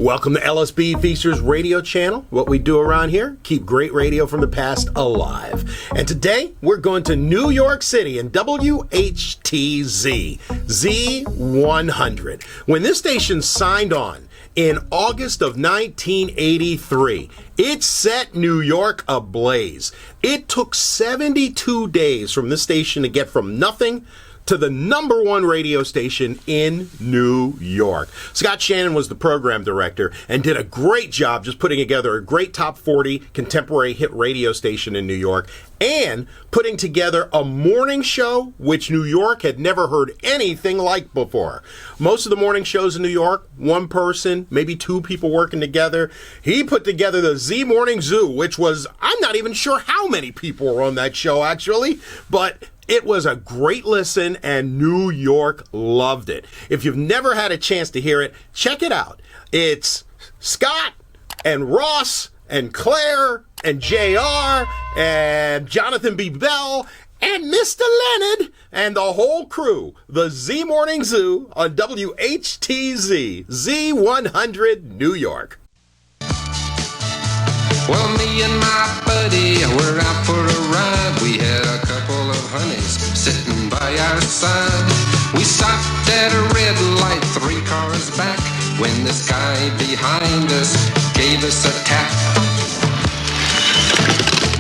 Welcome to LSB Feasters Radio Channel. What we do around here, keep great radio from the past alive. And today, we're going to New York City in WHTZ Z100. When this station signed on in August of 1983, it set New York ablaze. It took 72 days from this station to get from nothing to the #1 radio station in New York. Scott Shannon was the program director and did a great job just putting together a great top 40 contemporary hit radio station in New York and putting together a morning show which New York had never heard anything like before. Most of the morning shows in New York, one person, maybe two people working together. He put together the Z Morning Zoo, which was, I'm not even sure how many people were on that show actually, but it was a great listen, and New York loved it. If you've never had a chance to hear it, check it out. It's Scott and Ross and Claire and JR and Jonathan B. Bell and Mr. Leonard and the whole crew. The Z Morning Zoo on WHTZ Z100 New York. Well, me and my buddy were out for a ride. We had a couple of honeys sitting by our side. We stopped at a red light 3 cars back when this guy behind us gave us a tap.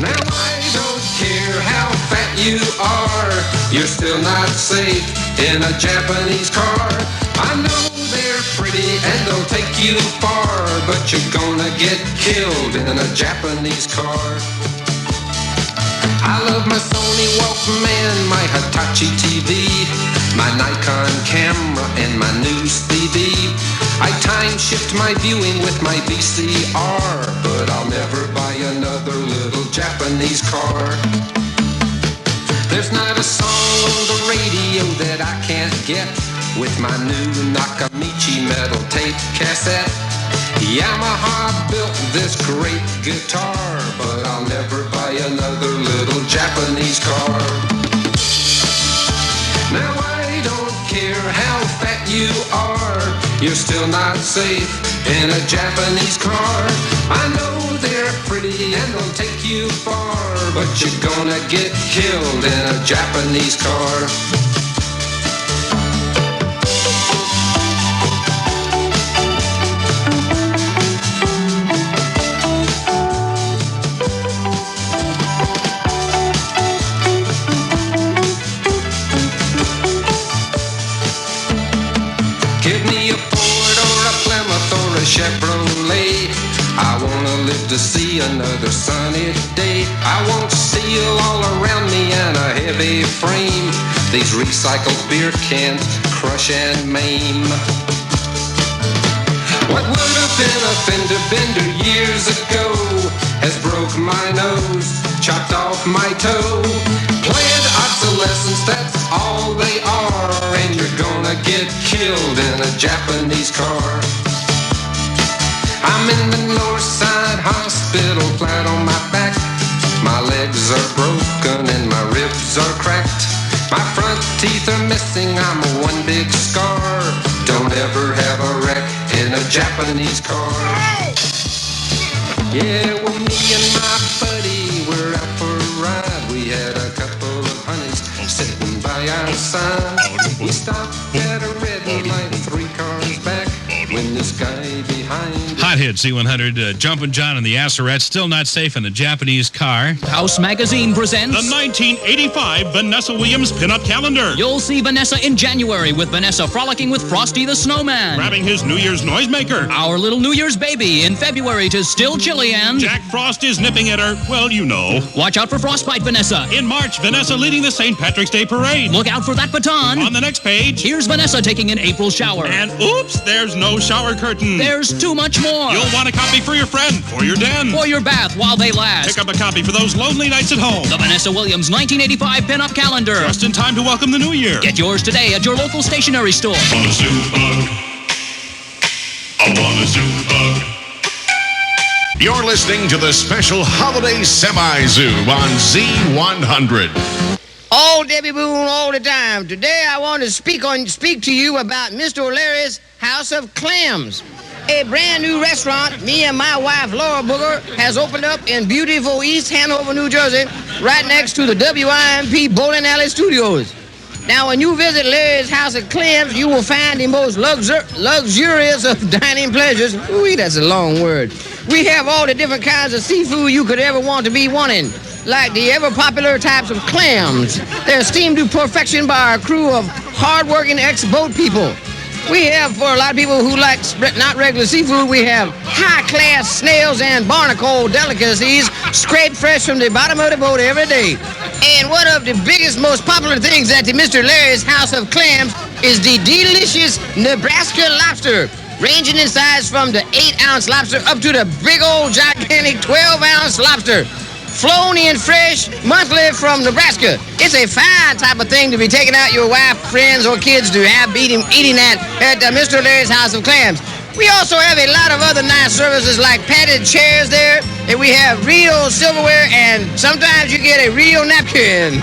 Now I don't care how fat you are, you're still not safe in a Japanese car. I know they're pretty and they'll take you far, but you're gonna get killed in a Japanese car. I love my Sony Walkman, my Hitachi TV, my Nikon camera, and my news CD. I time shift my viewing with my VCR, but I'll never buy another little Japanese car. There's not a song on the radio that I can't get with my new Nakamichi metal tape cassette. Yamaha built this great guitar, but I'll never buy another little Japanese car. Now I don't care how fat you are, you're still not safe in a Japanese car. I know they're pretty and they'll take you far, but you're gonna get killed in a Japanese car. Chevrolet, I wanna live to see another sunny day. I want steel all around me and a heavy frame. These recycled beer cans crush and maim. What would have been a fender bender years ago has broke my nose, chopped off my toe. Planned obsolescence, that's all they are, and you're gonna get killed in a Japanese car. I'm in the North Side Hospital, flat on my back. My legs are broken and my ribs are cracked. My front teeth are missing, I'm a one big scar. Don't ever have a wreck in a Japanese car. Yeah, well, me and my buddy were out for a ride. We had a couple of honeys sitting by our side. We stopped at a red light 3 cars back when this guy behind Hot hit Z100, Jumpin' John and the Asserettes, still not safe in a Japanese car. House Magazine presents The 1985 Vanessa Williams pinup calendar. You'll see Vanessa in January with Vanessa frolicking with Frosty the Snowman. Grabbing his New Year's noisemaker. Our Little New Year's Baby in February to Still Chilly and Jack Frost is nipping at her. Well, you know. Watch out for Frostbite Vanessa. In March, Vanessa leading the St. Patrick's Day Parade. Look out for that baton. On the next page, here's Vanessa taking an April shower. And oops, there's no shower curtain. There's too much more. You'll want a copy for your friend, for your den, for your bath while they last. Pick up a copy for those lonely nights at home. The Vanessa Williams 1985 pinup calendar. Just in time to welcome the new year. Get yours today at your local stationery store. I want a zoo bug. I want a zoo bug. You're listening to the special Holiday Semi-Zoo on Z100. All Debbie Boone all the time. Today I want to speak to you about Mr. O'Leary's House of Clams. A brand new restaurant, me and my wife, Laura Booger, has opened up in beautiful East Hanover, New Jersey, right next to the WRBQ Bowling Alley Studios. Now, when you visit Larry's House of Clams, you will find the most luxurious of dining pleasures. Ooh, that's a long word. We have all the different kinds of seafood you could ever want to be wanting, like the ever-popular types of clams. They're steamed to perfection by our crew of hard-working ex-boat people. We have, for a lot of people who like not regular seafood, we have high-class snails and barnacle delicacies scraped fresh from the bottom of the boat every day. And one of the biggest, most popular things at the Mr. Larry's House of Clams is the delicious Nebraska lobster, ranging in size from the 8-ounce lobster up to the big old gigantic 12-ounce lobster, flown in fresh monthly from Nebraska. It's a fine type of thing to be taking out your wife, friends, or kids to have eating that at Mr. Larry's House of Clams. We also have a lot of other nice services like padded chairs there, and we have real silverware, and sometimes you get a real napkin.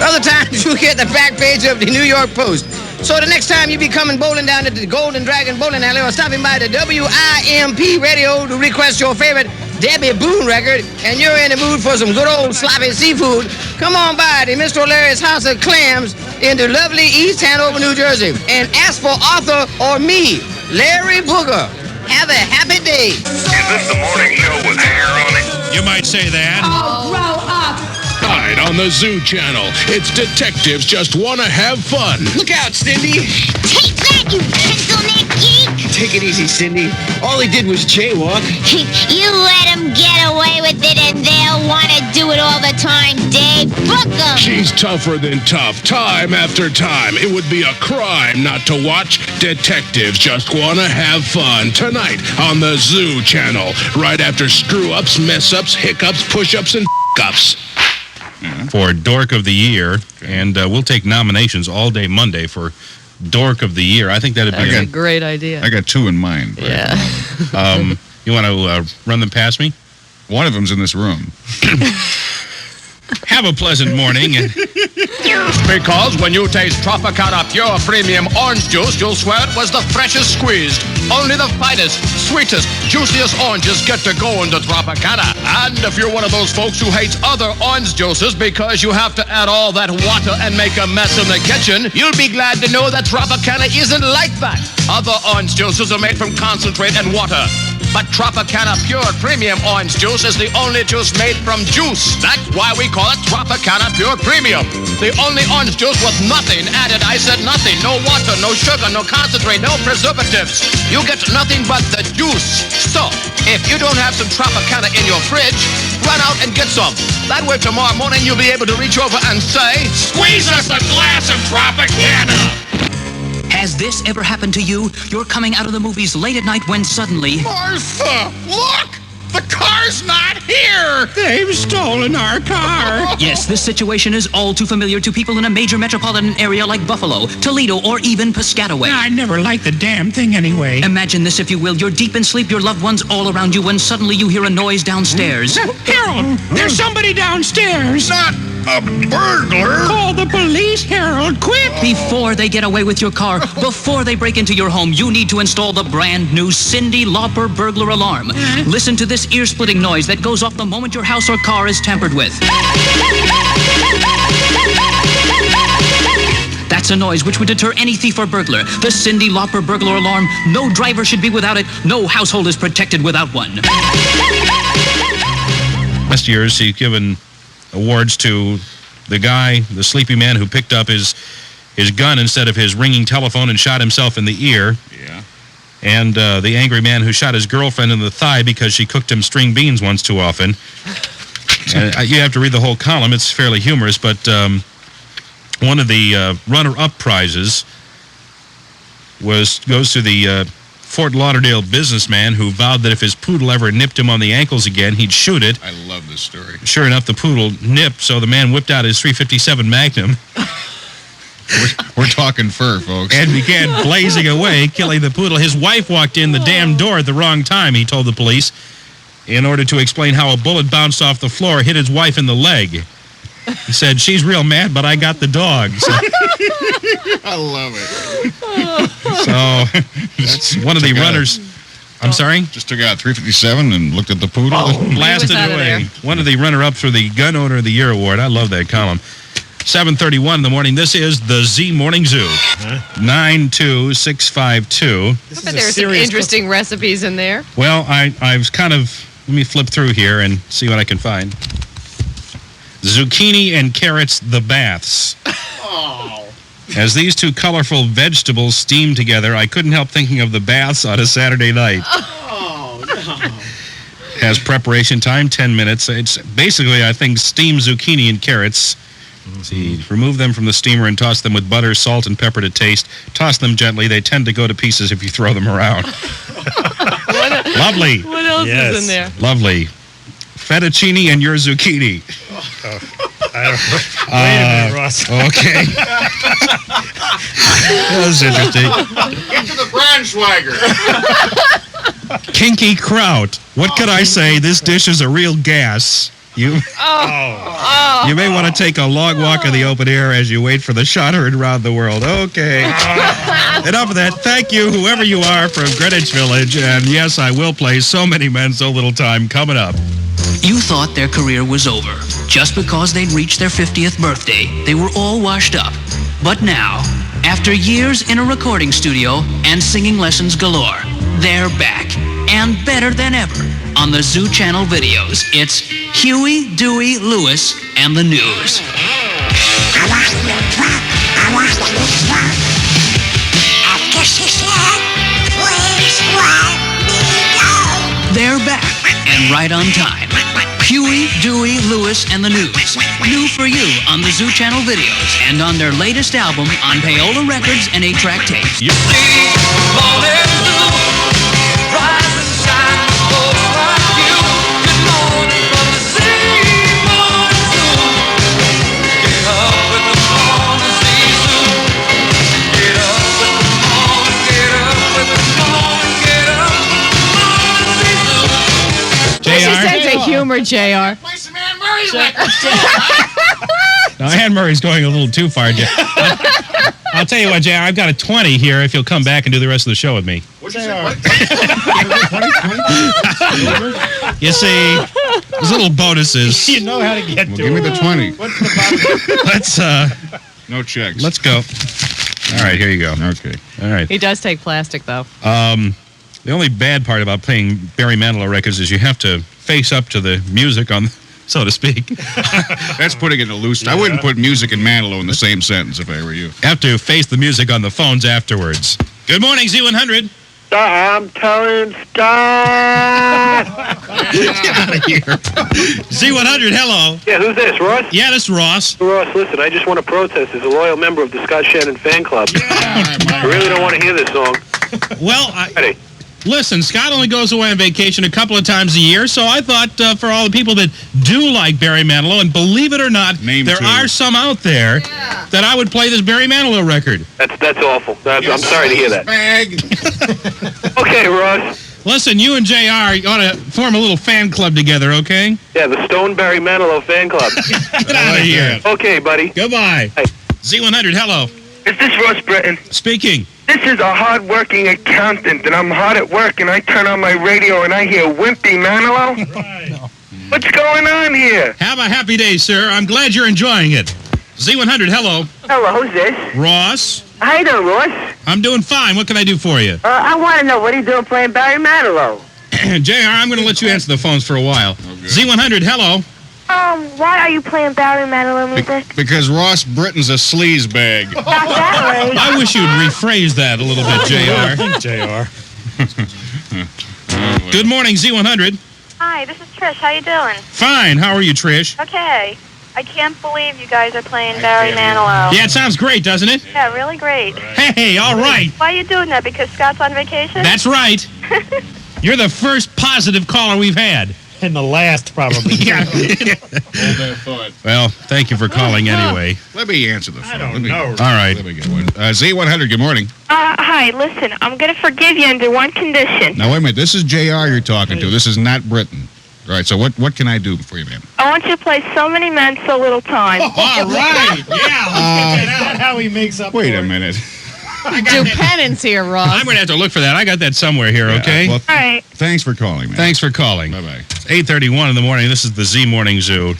Other times you get the back page of the New York Post. So the next time you be coming bowling down at the Golden Dragon Bowling Alley or stopping by the WIMP radio to request your favorite Debbie Boone record, and you're in the mood for some good old sloppy seafood, come on by the Mr. Larry's House of Clams in the lovely East Hanover, New Jersey, and ask for Arthur or me, Larry Booger. Have a happy day. Is this the morning show with hair on it? You might say that. Oh, grow up. Tonight on the Zoo Channel, it's Detectives Just Want to Have Fun. Look out, Cindy. Take that, you pencil neck geek! Take it easy, Cindy. All he did was jaywalk. You let him get away with it and they'll want to do it all the time, Dave. Book 'em! She's tougher than tough, time after time. It would be a crime not to watch Detectives Just Want to Have Fun tonight on the Zoo Channel, right after screw-ups, mess-ups, hiccups, push-ups, and f**k-ups. For Dork of the Year, and we'll take nominations all day Monday for Dork of the Year. I think that'd be a great idea. I got two in mind. But, yeah. You want to run them past me? one of them's in this room. Have a pleasant morning. Because when you taste Tropicana Pure Premium Orange Juice, you'll swear it was the freshest squeezed. Only the finest, sweetest, juiciest oranges get to go into Tropicana. And if you're one of those folks who hates other orange juices because you have to add all that water and make a mess in the kitchen, you'll be glad to know that Tropicana isn't like that. Other orange juices are made from concentrate and water. But Tropicana Pure Premium Orange Juice is the only juice made from juice. That's why we call it Tropicana Pure Premium. The only orange juice with nothing added. I said nothing. No water, no sugar, no concentrate, no preservatives. You get nothing but the juice. So, if you don't have some Tropicana in your fridge, run out and get some. That way tomorrow morning you'll be able to reach over and say, "Squeeze us a glass of Tropicana." Has this ever happened to you? You're coming out of the movies late at night when suddenly... Martha, look! The car's not here! They've stolen our car! Yes, this situation is all too familiar to people in a major metropolitan area like Buffalo, Toledo, or even Piscataway. I never liked the damn thing anyway. Imagine this, if you will. You're deep in sleep, your loved ones all around you, when suddenly you hear a noise downstairs. Harold, there's somebody downstairs! Not a burglar! Call the police, Harold, quick! Before they get away with your car, before they break into your home, you need to install the brand new Cyndi Lauper burglar alarm. Listen to this ear-splitting noise that goes off the moment your house or car is tampered with. That's a noise which would deter any thief or burglar. The Cyndi Lauper burglar alarm. No driver should be without it. No household is protected without one. Last years, he's given awards to the guy, the sleepy man who picked up his gun instead of his ringing telephone and shot himself in the ear. Yeah. And the angry man who shot his girlfriend in the thigh because she cooked him string beans once too often. And you have to read the whole column. It's fairly humorous, but one of the runner-up prizes goes to the Fort Lauderdale businessman who vowed that if his poodle ever nipped him on the ankles again, he'd shoot it. I love this story. Sure enough, the poodle nipped, so the man whipped out his .357 Magnum. We're talking fur, folks. And began blazing away, killing the poodle. His wife walked in the damn door at the wrong time, he told the police, in order to explain how a bullet bounced off the floor, hit his wife in the leg. He said, "She's real mad, but I got the dog." So, I love it. so that's one of the runners. I'm sorry? Just took out 357 and looked at the poodle. Blasted out of away. there. One of the runner-ups for the Gun Owner of the Year award. I love that column. 7:31 in the morning. This is the Z Morning Zoo. 92652. But there's some interesting recipes in there. Well, I was kind of... Let me flip through here and see what I can find. Zucchini and carrots, the baths. As these two colorful vegetables steam together, I couldn't help thinking of the baths on a Saturday night. Oh, no. Has preparation time, 10 minutes. It's basically, I think, steamed zucchini and carrots. Let's see, remove them from the steamer and toss them with butter, salt, and pepper to taste. Toss them gently. They tend to go to pieces if you throw them around. Lovely. What else is in there? Lovely. Fettuccine and your zucchini. I don't know. Wait a minute, Ross. Okay. That was interesting. Get to the Braunschweiger. Kinky kraut. What could I say? This dish is a real gas. You may want to take a long walk in the open air as you wait for the shotter around the world. Okay. Enough of that. Thank you, whoever you are from Greenwich Village. And yes, I will play So Many Men, So Little Time coming up. You thought their career was over. Just because they'd reached their 50th birthday, they were all washed up. But now, after years in a recording studio and singing lessons galore, they're back, and better than ever, on the Zoo Channel videos. It's Huey, Dewey, Louis, and the News. They're back, and right on time. Huey, Dewey, Louis, and the News. New for you on the Zoo Channel videos and on their latest album on Payola Records and 8-track tapes. What's your sense of humor, JR? Now, Ann Murray's going a little too far, Jay. I'll tell you what, Jay, I've got a 20 here if you'll come back and do the rest of the show with me. What'd you say? You see, there's little bonuses. You know how to get to Give me the 20. What's the Let's, No checks. let's go. All right, here you go. Okay. All right. He does take plastic, though. The only bad part about playing Barry Manilow records is you have to face up to the music on, so to speak. That's putting it in a loose... I wouldn't put music and Manilow in the same sentence if I were you. Have to face the music on the phones afterwards. Good morning, Z100. I'm telling Scott. Get out of here. Z100, hello. Yeah, who's this, Ross? Yeah, this is Ross. Ross, listen, I just want to protest as a loyal member of the Scott Shannon fan club. I really don't want to hear this song. Well, listen, Scott only goes away on vacation a couple of times a year, so I thought for all the people that do like Barry Manilow, and believe it or not, there are some out there, that I would play this Barry Manilow record. That's awful. I'm sorry to hear that. Bag. Okay, Ross. Listen, you and JR ought to form a little fan club together, okay? Yeah, the Stone Barry Manilow fan club. Get out of here. Okay, buddy. Goodbye. Hey. Z100, hello. Is this Ross Brittain? Speaking. This is a hard-working accountant, and I'm hard at work, and I turn on my radio, and I hear Wimpy Manilow. Right. What's going on here? Have a happy day, sir. I'm glad you're enjoying it. Z100, hello. Hello, who's this? Ross. How you doing, Ross? I'm doing fine. What can I do for you? I want to know, what are you doing playing Barry Manilow? JR, I'm going to let you answer the phones for a while. Okay. Z100, hello. Why are you playing Barry Manilow music? Because Ross Britton's a sleaze bag. Not that way. I wish you'd rephrase that a little bit, JR. Good morning, Z100. Hi, this is Trish. How you doing? Fine. How are you, Trish? Okay. I can't believe you guys are playing Barry Manilow. Yeah, it sounds great, doesn't it? Yeah, really great. Hey, all right. Why are you doing that? Because Scott's on vacation? That's right. You're the first positive caller we've had. And the last, probably. Yeah. Hold that thought. Well, thank you for calling anyway. Let me answer the phone. I don't know. All right. Let me get one. Z100, good morning. Hi, listen, I'm going to forgive you under one condition. Now, wait a minute. This is JR you're talking to. This is not Brittain. All right, so what can I do for you, ma'am? I want you to play So Many Men, So Little Time. All right. Yeah. Is that how he makes up Wait for a it? minute. Do penance here, Ross. I'm going to have to look for that. I got that somewhere here, okay? Well, All right. thanks for calling, man. Thanks for calling. Bye-bye. It's 8:31 in the morning. This is the Z Morning Zoo.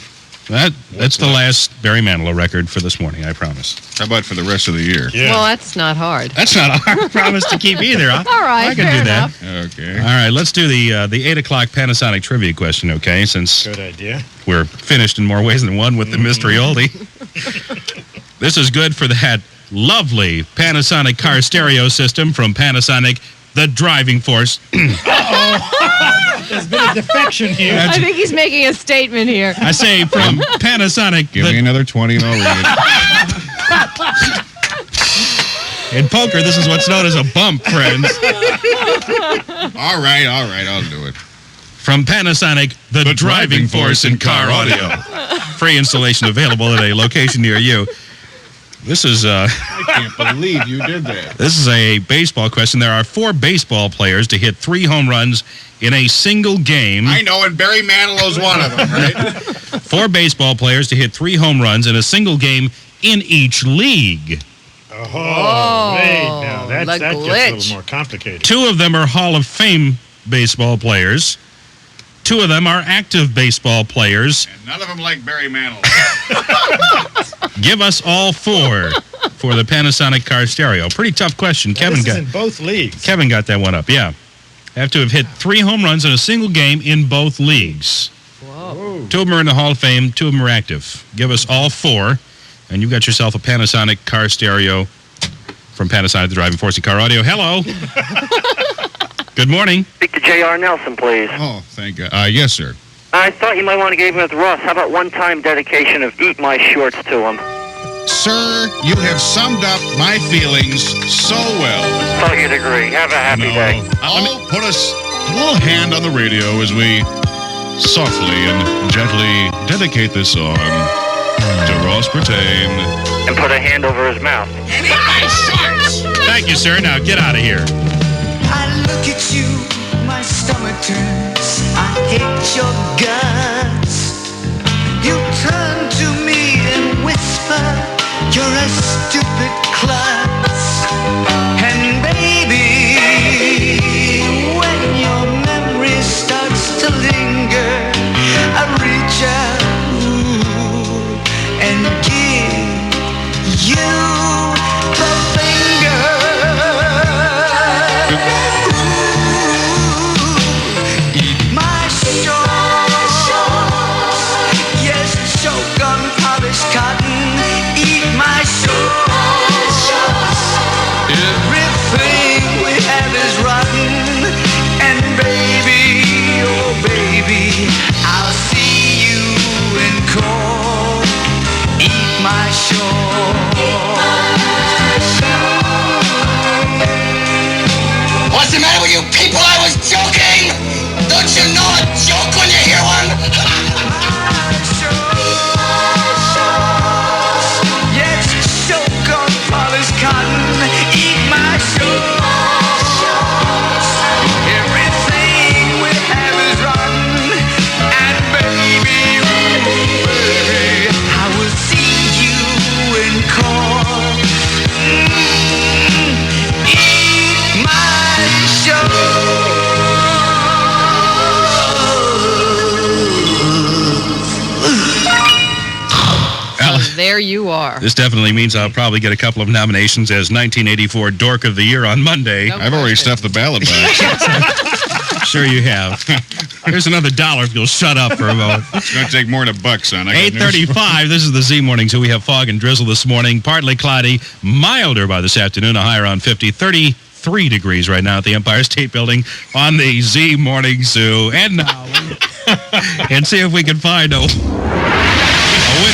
That's the last Barry Manilow record for this morning, I promise. How about for the rest of the year? Yeah. Well, that's not hard. That's not a hard promise to keep either. Huh? All right, I can fair do enough. that. Okay. All right, let's do the 8 o'clock Panasonic trivia question, okay? Since Good idea. we're finished in more ways than one with the mystery oldie. This is good for that lovely Panasonic car stereo system from Panasonic, the driving force. There's been a defection here. I think he's making a statement here. I say from Panasonic. Give me another 20 and I'll read it. In poker, this is what's known as a bump, friends. All right, I'll do it. From Panasonic, the driving force in car audio. Free installation available at a location near you. This is I can't believe you did that. This is a baseball question. There are 4 baseball players to hit 3 home runs in a single game. I know, and Barry Manilow's one of them, right? 4 baseball players to hit 3 home runs in a single game in each league. Oh, wait, now that the gets a glitch. little more complicated. 2 of them are Hall of Fame baseball players. 2 of them are active baseball players. And none of them like Barry Manilow. Give us all 4 for the Panasonic car stereo. Pretty tough question. Now, this is in both leagues. Kevin got that one up, yeah. Have to have hit 3 home runs in a single game in both leagues. Whoa. 2 of them are in the Hall of Fame, 2 of them are active. Give us all 4, and you've got yourself a Panasonic car stereo from Panasonic, the driving force in car audio. Hello. Good morning. Speak to J.R. Nelson, please. Oh, thank God. Yes, sir. I thought you might want to give him with Russ. How about one-time dedication of Eat My Shorts to him? Sir, you have summed up my feelings so well. Thought you'd agree. Have a happy day. I'll put a little hand on the radio as we softly and gently dedicate this song to Ross Brittain. And put a hand over his mouth. And eat my shorts! Thank you, sir. Now get out of here. I look at you, my stomach turns. I hate your guts. You turn to me and whisper, you're a stupid klutz. And baby, when your memory starts to linger, I reach out and give you the finger. Eat my shorts. Yes, choke on polished cotton. Eat my shorts. Everything we have is rotten. And baby, oh baby, I'll see you in court. Eat my shorts. What's the matter with you people? I was joking! Don't you know a joke when you hear one? Yes, choke on polished cotton. Eat my shorts. Everything we have is rotten. And baby, oh baby, I will see you in court. Eat my shorts. So there you are. This definitely means I'll probably get a couple of nominations as 1984 Dork of the Year on Monday. No I've already question. stuffed the ballot box. Sure you have. Here's another $1 if you'll shut up for a moment. It's going to take more than $1, son. I got news. 8:35. This is the Z Morning Zoo. We have fog and drizzle this morning. Partly cloudy, milder by this afternoon. A high around 50. 33 degrees right now at the Empire State Building on the Z Morning Zoo. And now, and see if we can find a winner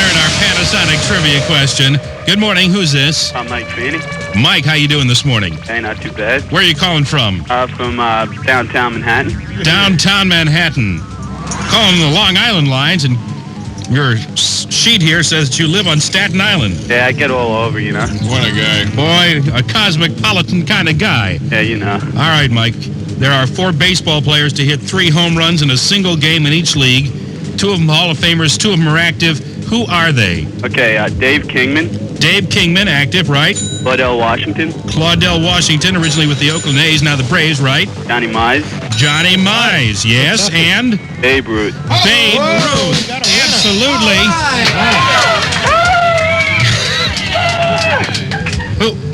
in our Panasonic trivia question. Good morning. Who's this? I'm Mike Fanny. Mike, how you doing this morning? Hey, not too bad. Where are you calling from? From downtown Manhattan. Downtown Manhattan. Calling the Long Island lines, and your sheet here says that you live on Staten Island. Yeah, I get all over, you know. What a guy. Boy, a cosmopolitan kind of guy. Yeah, you know. All right, Mike. There are 4 baseball players to hit 3 home runs in a single game in each league. 2 of them Hall of Famers, 2 of them are active. Who are they? Okay, Dave Kingman. Dave Kingman, active, right? Claudel Washington. Claudel Washington, originally with the Oakland A's, now the Braves, right? Johnny Mize. Johnny Mize, yes, and? Babe Ruth. Babe Ruth, absolutely.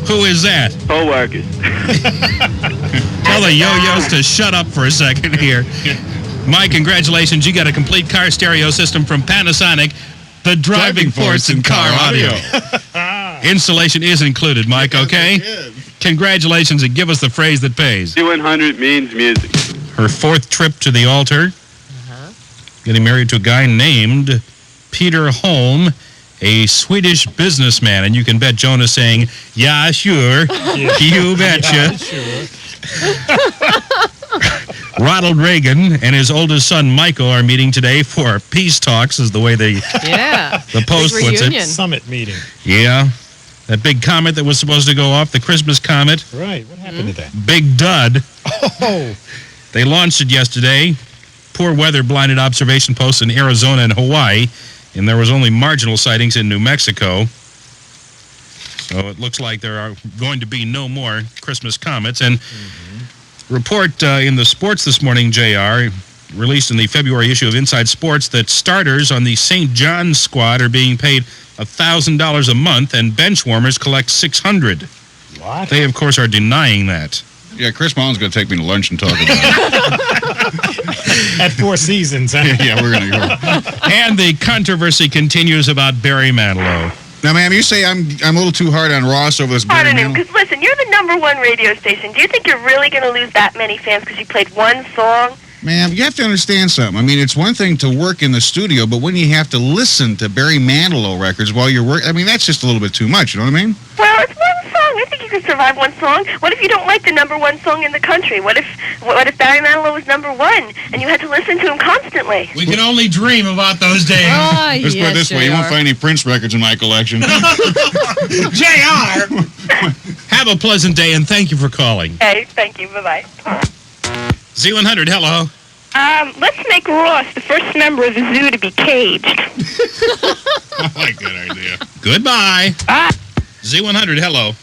Who is that? Co-workers. Tell the yo-yos to shut up for a second here. Mike, congratulations. You got a complete car stereo system from Panasonic, the driving force in car audio. Installation is included, Mike, okay? Congratulations, and give us the phrase that pays. Z100 means music. Her 4th trip to the altar. Getting married to a guy named Peter Holm, a Swedish businessman. And you can bet Jonah's saying, yeah, sure. You betcha. Ronald Reagan and his oldest son, Michael, are meeting today for peace talks, is the way the Post puts it. Summit meeting. Yeah. That big comet that was supposed to go off, the Christmas comet. Right. What happened to that? Big dud. Oh. They launched it yesterday. Poor weather blinded observation posts in Arizona and Hawaii, and there was only marginal sightings in New Mexico. So it looks like there are going to be no more Christmas comets. And report in the sports this morning, JR, released in the February issue of Inside Sports, that starters on the St. John's squad are being paid $1,000 a month, and bench warmers collect $600. What? They, of course, are denying that. Yeah, Chris Mullen's going to take me to lunch and talk about it. At Four Seasons, huh? Yeah, we're going to go. And the controversy continues about Barry Manilow. Now, ma'am, you say I'm a little too hard on Ross over this Barry Manilow? Because, listen, you're the #1 radio station. Do you think you're really going to lose that many fans because you played one song? Ma'am, you have to understand something. I mean, it's one thing to work in the studio, but when you have to listen to Barry Manilow records while you're working, I mean, that's just a little bit too much, you know what I mean? Well, it's one song. I think you can survive one song. What if you don't like the #1 song in the country? What if Barry Manilow was #1 and you had to listen to him constantly? We can only dream about those days. Let's put it this way. You won't find any Prince records in my collection. JR! Have a pleasant day, and thank you for calling. Okay, thank you. Bye-bye. Z100, hello. Let's make Ross the first member of the zoo to be caged. I like that idea. Goodbye. Z100, hello.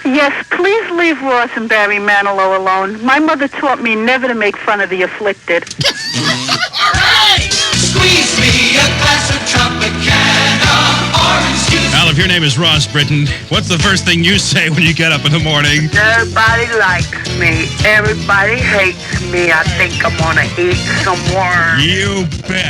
Yes, please leave Ross and Barry Manilow alone. My mother taught me never to make fun of the afflicted. All right! Squeeze me a glass of Tropicana orange juice. Al, if your name is Ross Brittain, what's the first thing you say when you get up in the morning? Nobody likes me. Everybody hates me. I think I'm gonna eat some worms. You bet.